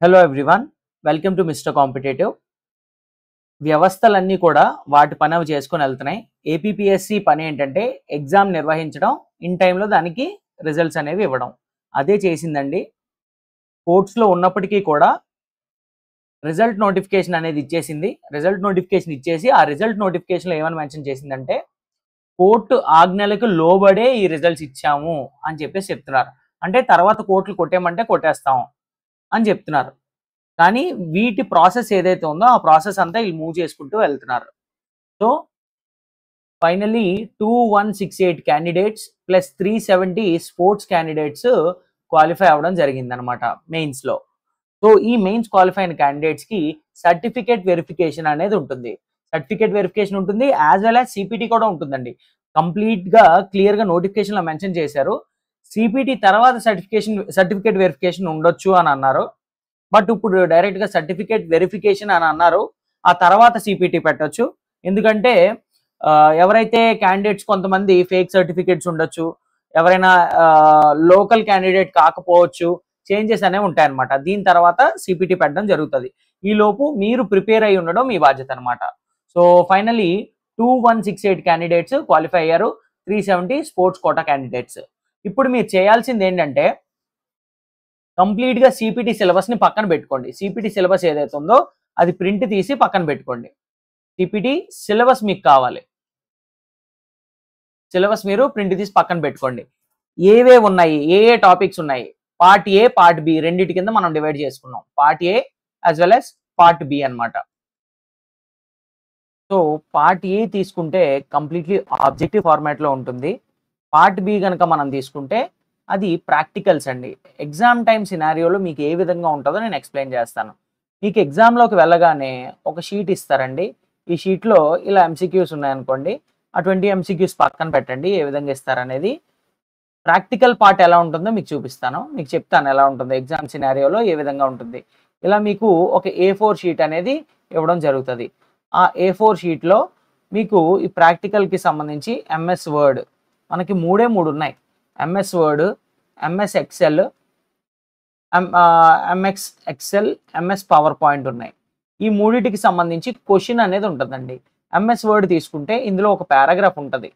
Hello everyone, welcome to mister competitive. వ్యవస్థలన్నీ కూడా వాటి పని అవి చేసుకొని వెళ్తున్నాయి. ఏపీపీఎస్సి పని ఏంటంటే ఎగ్జామ్ నిర్వహించడం, ఇన్ టైంలో దానికి రిజల్ట్స్ అనేవి ఇవ్వడం. అదే చేసిందండి. కోర్ట్స్లో ఉన్నప్పటికీ కూడా రిజల్ట్ నోటిఫికేషన్ అనేది ఇచ్చేసింది. రిజల్ట్ నోటిఫికేషన్ ఇచ్చేసి ఆ రిజల్ట్ నోటిఫికేషన్లో ఏమని మెన్షన్ చేసిందంటే కోర్టు ఆజ్ఞలకు లోబడే ఈ రిజల్ట్స్ ఇచ్చాము అని చెప్పేసి చెప్తున్నారు. అంటే తర్వాత కోర్టులు కొట్టేయమంటే కొట్టేస్తాం అని చెప్తున్నారు. కానీ వీటి ప్రాసెస్ ఏదైతే ఉందో ఆ ప్రాసెస్ అంతా వీళ్ళు మూవ్ చేసుకుంటూ వెళ్తున్నారు. So finally 2168 candidates plus 370 sports candidates qualify అవ్వడం జరిగిందనమాట మెయిన్స్లో. సో ఈ మెయిన్స్ క్వాలిఫై అయిన క్యాండిడేట్స్కి సర్టిఫికేట్ వెరిఫికేషన్ అనేది ఉంటుంది. సర్టిఫికేట్ వెరిఫికేషన్ ఉంటుంది, యాజ్ వెల్ యాజ్ సిపిటి కూడా ఉంటుందండి. కంప్లీట్గా క్లియర్గా నోటిఫికేషన్లో మెన్షన్ చేశారు. సిపిటి తర్వాత సర్టిఫికేట్ వెరిఫికేషన్ ఉండొచ్చు అని అన్నారు. బట్ ఇప్పుడు డైరెక్ట్గా సర్టిఫికేట్ వెరిఫికేషన్ అని అన్నారు. ఆ తర్వాత సిపిటి పెట్టొచ్చు. ఎందుకంటే ఎవరైతే క్యాండిడేట్స్ కొంతమంది ఫేక్ సర్టిఫికేట్స్ ఉండొచ్చు, ఎవరైనా లోకల్ క్యాండిడేట్ కాకపోవచ్చు, చేంజెస్ అనేవి ఉంటాయన్నమాట. దీని తర్వాత సిపిటి పెట్టడం జరుగుతుంది. ఈ లోపు మీరు ప్రిపేర్ అయి ఉండడం మీ బాధ్యత అనమాట. సో ఫైనలీ 2168 క్యాండిడేట్స్ క్వాలిఫై అయ్యారు, 370 స్పోర్ట్స్ కోటా క్యాండిడేట్స్. ఇప్పుడు మీరు చేయాల్సింది ఏంటంటే కంప్లీట్గా సిపిటి సిలబస్ని పక్కన పెట్టుకోండి. సిపిటి సిలబస్ ఏదైతే ఉందో అది ప్రింట్ తీసి పక్కన పెట్టుకోండి. సిపిటి సిలబస్ మీకు కావాలి. సిలబస్ మీరు ప్రింట్ తీసి పక్కన పెట్టుకోండి. ఏవే ఉన్నాయి, ఏ టాపిక్స్ ఉన్నాయి, పార్ట్ ఏ పార్ట్ బి రెండింటి కింద మనం డివైడ్ చేసుకున్నాం. Part A as well as part B అనమాట. సో పార్ట్ ఏ తీసుకుంటే కంప్లీట్లీ ఆబ్జెక్టివ్ ఫార్మాట్లో ఉంటుంది. పార్ట్ బి కనుక మనం తీసుకుంటే అది ప్రాక్టికల్స్ అండి. ఎగ్జామ్ టైం సినారియోలో మీకు ఏ విధంగా ఉంటుందో నేను ఎక్స్ప్లెయిన్ చేస్తాను. మీకు ఎగ్జామ్లోకి వెళ్ళగానే ఒక షీట్ ఇస్తారండి. ఈ షీట్లో ఇలా ఎంసీక్యూస్ ఉన్నాయనుకోండి, ఆ 20 ఎంసీక్యూస్ పక్కన పెట్టండి. ఏ విధంగా ఇస్తారనేది ప్రాక్టికల్ పార్ట్ ఎలా ఉంటుందో మీకు చూపిస్తాను. మీకు చెప్తాను ఎలా ఉంటుందో ఎగ్జామ్ సినారియోలో ఏ విధంగా ఉంటుంది. ఇలా మీకు ఒక A4 షీట్ అనేది ఇవ్వడం జరుగుతుంది. ఆ A4 షీట్లో మీకు ఈ ప్రాక్టికల్కి సంబంధించి ఎంఎస్ వర్డ్ మనకి మూడు ఉన్నాయి. MS Word, MS Excel, MX Excel, MS PowerPoint ఉన్నాయి. ఈ మూడింటికి సంబంధించి క్వశ్చన్ అనేది ఉంటుందండి. ఎంఎస్ వర్డ్ తీసుకుంటే ఇందులో ఒక పారాగ్రాఫ్ ఉంటుంది.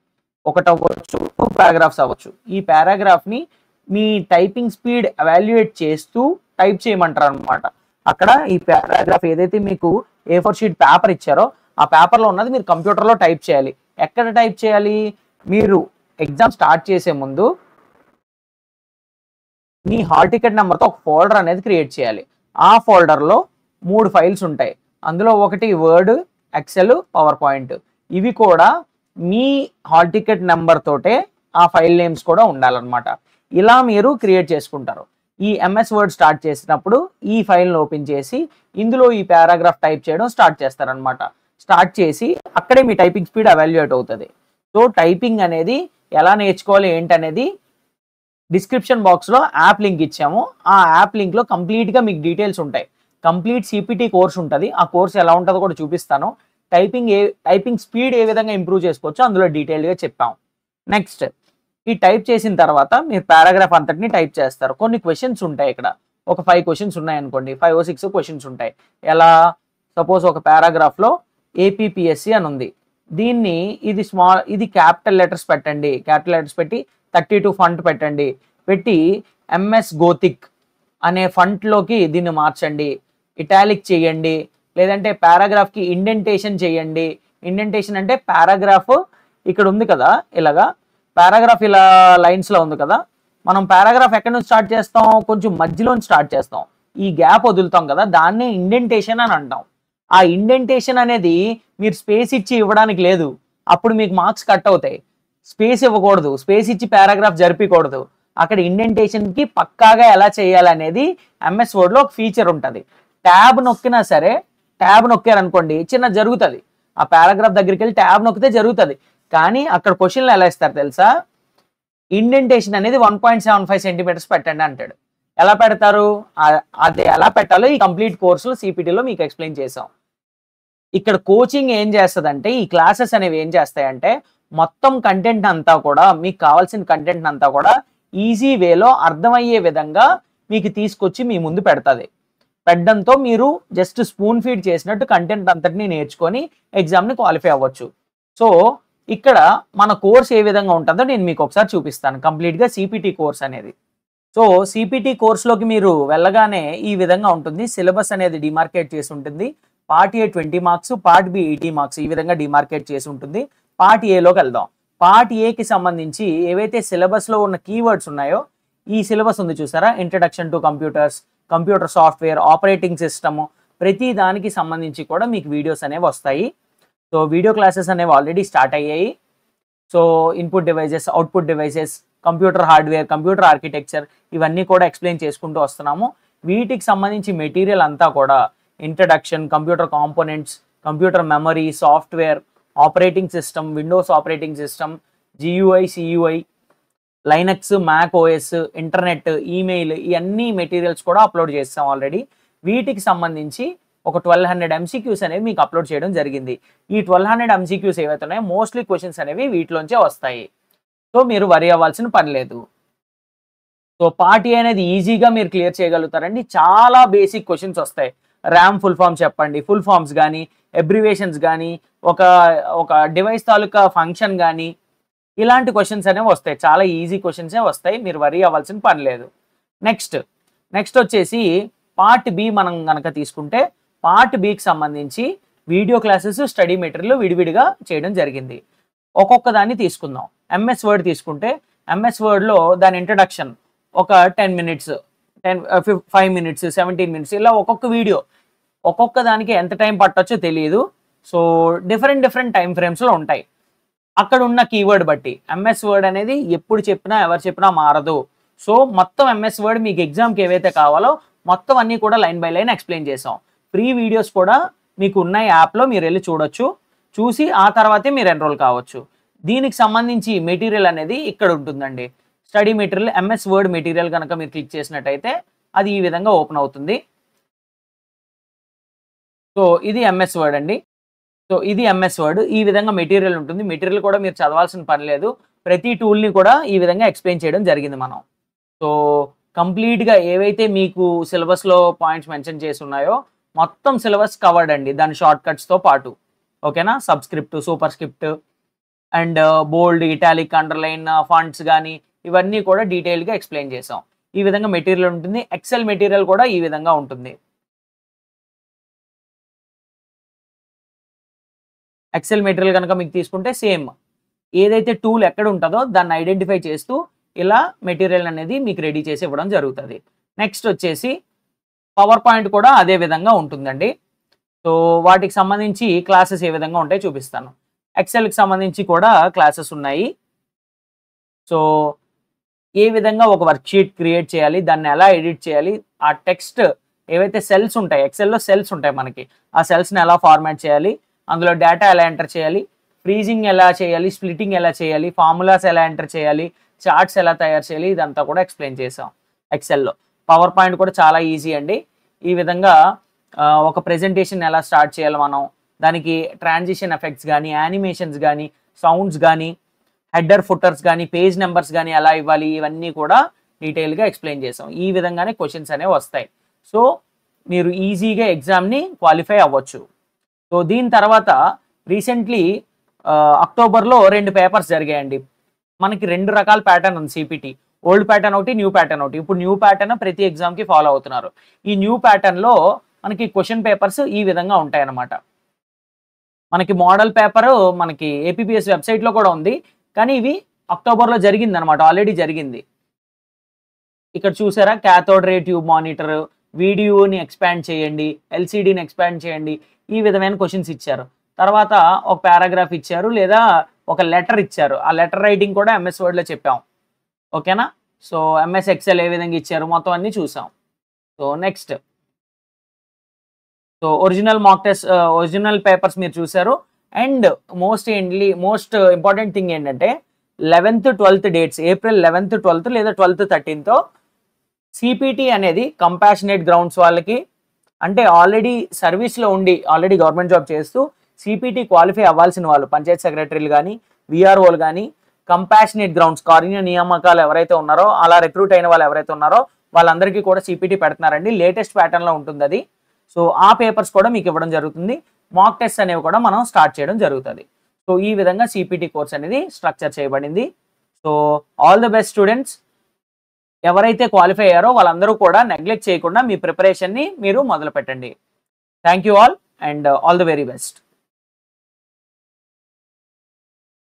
ఒకటి అవ్వచ్చు, 2 పారాగ్రాఫ్స్ అవ్వచ్చు. ఈ పారాగ్రాఫ్ని మీ టైపింగ్ స్పీడ్ ఎవాల్యుయేట్ చేస్తూ టైప్ చేయమంటారు అనమాట. అక్కడ ఈ పారాగ్రాఫ్ ఏదైతే మీకు A4 షీట్ పేపర్ ఇచ్చారో ఆ పేపర్లో ఉన్నది మీరు కంప్యూటర్లో టైప్ చేయాలి. ఎక్కడ టైప్ చేయాలి? మీరు ఎగ్జామ్ స్టార్ట్ చేసే ముందు మీ హాల్ టికెట్ నెంబర్తో ఒక ఫోల్డర్ అనేది క్రియేట్ చేయాలి. ఆ ఫోల్డర్లో 3 ఫైల్స్ ఉంటాయి. అందులో ఒకటి వర్డ్, ఎక్సెల్, పవర్ పాయింట్. ఇవి కూడా మీ హాల్ టికెట్ నెంబర్ తోటే ఆ ఫైల్ నేమ్స్ కూడా ఉండాలన్నమాట. ఇలా మీరు క్రియేట్ చేసుకుంటారు. ఈ ఎంఎస్ వర్డ్ స్టార్ట్ చేసినప్పుడు ఈ ఫైల్ని ఓపెన్ చేసి ఇందులో ఈ పారాగ్రాఫ్ టైప్ చేయడం స్టార్ట్ చేస్తారనమాట. స్టార్ట్ చేసి అక్కడే మీ టైపింగ్ స్పీడ్ ఎవాల్యుయేట్ అవుతుంది. సో టైపింగ్ అనేది ఎలా నేర్చుకోవాలి ఏంటనేది డిస్క్రిప్షన్ బాక్స్లో యాప్ లింక్ ఇచ్చాము. ఆ యాప్ లింక్లో కంప్లీట్గా మీకు డీటెయిల్స్ ఉంటాయి. కంప్లీట్ సిపిటి కోర్స్ ఉంటుంది. ఆ కోర్స్ ఎలా ఉంటుందో కూడా చూపిస్తాను. టైపింగ్ స్పీడ్ ఏ విధంగా ఇంప్రూవ్ చేసుకోవచ్చో అందులో డీటెయిల్గా చెప్పాం. నెక్స్ట్ ఈ టైప్ చేసిన తర్వాత మీరు పారాగ్రాఫ్ అంతటిని టైప్ చేస్తారు. కొన్ని క్వశ్చన్స్ ఉంటాయి. ఇక్కడ ఒక 5 క్వశ్చన్స్ ఉన్నాయనుకోండి, 5 or 6 క్వశ్చన్స్ ఉంటాయి. ఎలా? సపోజ్ ఒక పారాగ్రాఫ్లో ఏపీపీఎస్సి అని ఉంది. దీన్ని ఇది క్యాపిటల్ లెటర్స్ పెట్టండి. క్యాపిటల్ లెటర్స్ పెట్టి 32 ఫంట్ పెట్టండి. పెట్టి ఎంఎస్ గోతిక్ అనే ఫంట్లోకి దీన్ని మార్చండి. ఇటాలిక్ చేయండి. లేదంటే పారాగ్రాఫ్కి ఇండెంటేషన్ చేయండి. ఇండెంటేషన్ అంటే పారాగ్రాఫ్ ఇక్కడ ఉంది కదా, ఇలాగా పారాగ్రాఫ్ ఇలా లైన్స్లో ఉంది కదా. మనం పారాగ్రాఫ్ ఎక్కడి నుంచి స్టార్ట్ చేస్తాం? కొంచెం మధ్యలో స్టార్ట్ చేస్తాం. ఈ గ్యాప్ వదులుతాం కదా, దాన్నే ఇండెంటేషన్ అని అంటాం. ఆ ఇండెంటేషన్ అనేది మీరు స్పేస్ ఇచ్చి ఇవ్వడానికి లేదు. అప్పుడు మీకు మార్క్స్ కట్ అవుతాయి. స్పేస్ ఇవ్వకూడదు, స్పేస్ ఇచ్చి పారాగ్రాఫ్ జరిపకూడదు. అక్కడ ఇండెంటేషన్కి పక్కాగా ఎలా చేయాలనేది ఎంఎస్ వర్డ్లో ఒక ఫీచర్ ఉంటుంది. ట్యాబ్ నొక్కినా సరే, ట్యాబ్ నొక్కారనుకోండి చిన్న జరుగుతుంది. ఆ పారాగ్రాఫ్ దగ్గరికి వెళ్ళి ట్యాబ్ నొక్కితే జరుగుతుంది. కానీ అక్కడ క్వశ్చన్లు ఎలా ఇస్తారు తెలుసా? ఇండెంటేషన్ అనేది 1.75 సెంటీమీటర్స్ పెట్టండి అంటాడు. ఎలా పెడతారు? అది ఎలా పెట్టాలో ఈ కంప్లీట్ కోర్సులో సిపిటీలో మీకు ఎక్స్ప్లెయిన్ చేసాం. ఇక్కడ కోచింగ్ ఏం చేస్తుందంటే, ఈ క్లాసెస్ అనేవి ఏం చేస్తాయంటే మొత్తం కంటెంట్ అంతా కూడా, మీకు కావాల్సిన కంటెంట్ అంతా కూడా ఈజీ వేలో అర్థమయ్యే విధంగా మీకు తీసుకొచ్చి మీ ముందు పెడతాది. పెట్టడంతో మీరు జస్ట్ స్పూన్ ఫీడ్ చేసినట్టు కంటెంట్ అంతటిని నేర్చుకొని ఎగ్జామ్ని క్వాలిఫై అవ్వచ్చు. సో ఇక్కడ మన కోర్స్ ఏ విధంగా ఉంటుందో నేను మీకు ఒకసారి చూపిస్తాను, కంప్లీట్గా సిపిటి కోర్స్ అనేది. సో సిపిటి కోర్స్లోకి మీరు వెళ్ళగానే ఈ విధంగా ఉంటుంది. సిలబస్ అనేది డిమార్కేట్ చేసి ఉంటుంది. Part A 20 marks, part B 80 marks, ఈ విధంగా డిమార్కేట్ చేసి ఉంటుంది. పార్ట్ ఏలోకి వెళ్దాం. పార్ట్ ఏకి సంబంధించి ఏవైతే సిలబస్లో ఉన్న కీవర్డ్స్ ఉన్నాయో, ఈ సిలబస్ ఉంది చూసారా, introduction to computers, computer software, operating system, ప్రతి దానికి సంబంధించి కూడా మీకు వీడియోస్ అనేవి వస్తాయి. సో వీడియో క్లాసెస్ అనేవి ఆల్రెడీ స్టార్ట్ అయ్యాయి. So input devices, output devices, computer hardware, computer architecture, ఇవన్నీ కూడా ఎక్స్ప్లెయిన్ చేసుకుంటూ వస్తున్నాము. వీటికి సంబంధించి మెటీరియల్ అంతా కూడా introduction, computer components, computer memory, software, operating system, Windows operating system, GUI, CUI, Linux, Mac OS, internet, email, ఇవన్నీ మెటీరియల్స్ కూడా అప్లోడ్ చేస్తాం ఆల్రెడీ. వీటికి సంబంధించి ఒక 1200 MCQs అనేవి మీకు అప్లోడ్ చేయడం జరిగింది. ఈ 1200 MCQs ఏవైతే ఉన్నాయో మోస్ట్లీ క్వశ్చన్స్ అనేవి వీటిలోంచే వస్తాయి. సో మీరు వరి అవ్వాల్సిన పని లేదు. సో పార్ట్ ఏ అనేది ఈజీగా మీరు క్లియర్ చేయగలుగుతారండి. చాలా బేసిక్ క్వశ్చన్స్ వస్తాయి. ర్యామ్ ఫుల్ ఫామ్ చెప్పండి, ఫుల్ ఫామ్స్ కానీ, అబ్రివేషన్స్ కానీ, ఒక డివైస్ తాలూకా ఫంక్షన్ కానీ, ఇలాంటి క్వశ్చన్స్ అనేవి వస్తాయి. చాలా ఈజీ క్వశ్చన్సే వస్తాయి, మీరు వరి అవ్వాల్సిన పని లేదు. నెక్స్ట్ వచ్చేసి పార్ట్ బి మనం కనుక తీసుకుంటే, పార్ట్ బికి సంబంధించి వీడియో క్లాసెస్, స్టడీ మెటీరియల్ విడివిడిగా చేయడం జరిగింది. ఒక్కొక్క దాన్ని తీసుకుందాం. MS వర్డ్ తీసుకుంటే, MS వర్డ్లో దాని ఇంట్రడక్షన్ ఒక 10 minutes, 5 minutes, 17 minutes, ఇలా ఒక్కొక్క వీడియో, ఒక్కొక్క దానికి ఎంత టైం పట్టొచ్చో తెలియదు. సో డిఫరెంట్ టైం ఫ్రేమ్స్లో ఉంటాయి. అక్కడ ఉన్న కీవర్డ్ బట్టి MS వర్డ్ అనేది ఎప్పుడు చెప్పినా ఎవరు చెప్పినా మారదు. సో మొత్తం MS వర్డ్ మీకు ఎగ్జామ్కి ఏవైతే కావాలో మొత్తం అన్నీ కూడా లైన్ బై లైన్ ఎక్స్ప్లెయిన్ చేసాం. ఫ్రీ వీడియోస్ కూడా మీకు ఉన్న యాప్లో మీరు వెళ్ళి చూడొచ్చు. చూసి ఆ తర్వాతే మీరు ఎన్రోల్ కావచ్చు. దీనికి సంబంధించి మెటీరియల్ అనేది ఇక్కడ ఉంటుందండి. Study material, MS word material కనుక మీరు క్లిక్ చేసినట్టయితే అది ఈ విధంగా ఓపెన్ అవుతుంది. సో ఇది MS వర్డ్ అండి. సో ఇది MS వర్డ్, ఈ విధంగా మెటీరియల్ ఉంటుంది. మెటీరియల్ కూడా మీరు చదవాల్సిన పని లేదు. ప్రతి టూల్ని కూడా ఈ విధంగా ఎక్స్ప్లెయిన్ చేయడం జరిగింది మనం. సో కంప్లీట్గా ఏవైతే మీకు సిలబస్లో పాయింట్స్ మెన్షన్ చేసి ఉన్నాయో మొత్తం సిలబస్ కవర్డ్ అండి, దాని షార్ట్ కట్స్తో పాటు. ఓకేనా, subscript, super script and bold, italic, underline, fonts కానీ ఇవన్నీ కూడా డీటెయిల్గా ఎక్స్ప్లెయిన్ చేసాం. ఈ విధంగా మెటీరియల్ ఉంటుంది. ఎక్సెల్ మెటీరియల్ కూడా ఈ విధంగా ఉంటుంది. ఎక్సెల్ మెటీరియల్ కనుక మీకు తీసుకుంటే సేమ్ ఏదైతే టూల్ ఎక్కడ ఉంటుందో దాన్ని ఐడెంటిఫై చేస్తూ ఇలా మెటీరియల్ అనేది మీకు రెడీ చేసి ఇవ్వడం జరుగుతుంది. నెక్స్ట్ వచ్చేసి పవర్ పాయింట్ కూడా అదే విధంగా ఉంటుందండి. సో వాటికి సంబంధించి క్లాసెస్ ఏ విధంగా ఉంటాయో చూపిస్తాను. ఎక్సెల్కి సంబంధించి కూడా క్లాసెస్ ఉన్నాయి. సో ఏ విధంగా ఒక వర్క్షీట్ క్రియేట్ చేయాలి, దాన్ని ఎలా ఎడిట్ చేయాలి, ఆ టెక్స్ట్ ఏవైతే సెల్స్ ఉంటాయి, ఎక్సెల్లో సెల్స్ ఉంటాయి మనకి, ఆ సెల్స్ని ఎలా ఫార్మాట్ చేయాలి, అందులో డేటా ఎలా ఎంటర్ చేయాలి, ఫ్రీజింగ్ ఎలా చేయాలి, స్ప్లిట్టింగ్ ఎలా చేయాలి, ఫార్ములాస్ ఎలా ఎంటర్ చేయాలి, చార్ట్స్ ఎలా తయారు చేయాలి, ఇదంతా కూడా ఎక్స్ప్లెయిన్ చేసాం ఎక్సెల్లో. పవర్ పాయింట్ కూడా చాలా ఈజీ అండి. ఈ విధంగా ఒక ప్రెజెంటేషన్ ఎలా స్టార్ట్ చేయాలి మనం, దానికి ట్రాన్సిషన్ ఎఫెక్ట్స్ కానీ, యానిమేషన్స్ కానీ, సౌండ్స్ కానీ, హెడర్ ఫుటర్స్ కానీ, పేజ్ నెంబర్స్ కానీ ఎలా ఇవ్వాలి, ఇవన్నీ కూడా డీటెయిల్గా ఎక్స్ప్లెయిన్ చేసాం. ఈ విధంగానే క్వశ్చన్స్ అనేవి వస్తాయి. సో మీరు ఈజీగా ఎగ్జామ్ని క్వాలిఫై అవ్వచ్చు. సో దీని తర్వాత రీసెంట్లీ అక్టోబర్లో 2 పేపర్స్ జరిగాయండి. మనకి 2 రకాల ప్యాటర్న్ ఉంది సిపిటి. ఓల్డ్ ప్యాటర్న్ ఒకటి, న్యూ ప్యాటర్న్ ఒకటి. ఇప్పుడు న్యూ ప్యాటర్న్ ప్రతి ఎగ్జామ్కి ఫాలో అవుతున్నారు. ఈ న్యూ ప్యాటర్న్లో మనకి క్వశ్చన్ పేపర్స్ ఈ విధంగా ఉంటాయన్నమాట. మనకి మోడల్ పేపర్ మనకి APPS వెబ్సైట్లో కూడా ఉంది, కానీ ఇవి అక్టోబర్లో జరిగింది అనమాట, ఆల్రెడీ జరిగింది. ఇక్కడ చూసారా, క్యాథోడ్ రే ట్యూబ్ మానిటర్, వీడియోని ఎక్స్పాండ్ చేయండి, LCDని ఎక్స్పాండ్ చేయండి, ఈ విధమైన క్వశ్చన్స్ ఇచ్చారు. తర్వాత ఒక పారాగ్రాఫ్ ఇచ్చారు లేదా ఒక లెటర్ ఇచ్చారు. ఆ లెటర్ రైటింగ్ కూడా MS వర్డ్లో చెప్పాం. ఓకేనా, సో MS ఎక్సెల్ ఏ విధంగా ఇచ్చారు మొత్తం అన్నీ చూసాం. So next, so original mock test, original papers మీరు చూసారు. అండ్ మోస్ట్ ఇంపార్టెంట్ థింగ్ ఏంటంటే 11th, 12th dates, April 11th, 12th లేదా 12th, 13th సిపిటి అనేది కంపాషనేట్ గ్రౌండ్స్ వాళ్ళకి, అంటే ఆల్రెడీ సర్వీస్లో ఉండి ఆల్రెడీ గవర్నమెంట్ జాబ్ చేస్తూ సిపిటి క్వాలిఫై అవ్వాల్సిన వాళ్ళు, పంచాయత్ సెక్రటరీలు కానీ, VROలు కానీ, కంపాషనేట్ గ్రౌండ్స్ కారుణ్య నియామకాలు ఎవరైతే ఉన్నారో, అలా రిక్రూట్ అయిన వాళ్ళు ఎవరైతే ఉన్నారో వాళ్ళందరికీ కూడా సిపిటి పెడుతున్నారండి. లేటెస్ట్ ప్యాటర్న్లో ఉంటుంది అది. సో ఆ పేపర్స్ కూడా మీకు ఇవ్వడం జరుగుతుంది. మాక్ టెస్ట్ అనేవి కూడా మనం స్టార్ట్ చేయడం జరుగుతుంది. సో ఈ విధంగా సిపిటి కోర్స్ అనేది స్ట్రక్చర్ చేయబడింది. So all the best students. ఎవరైతే క్వాలిఫై అయ్యారో వాళ్ళందరూ కూడా నెగ్లెక్ట్ చేయకుండా మీ ప్రిపరేషన్ని మీరు మొదలు పెట్టండి. Thank you all and all the very best.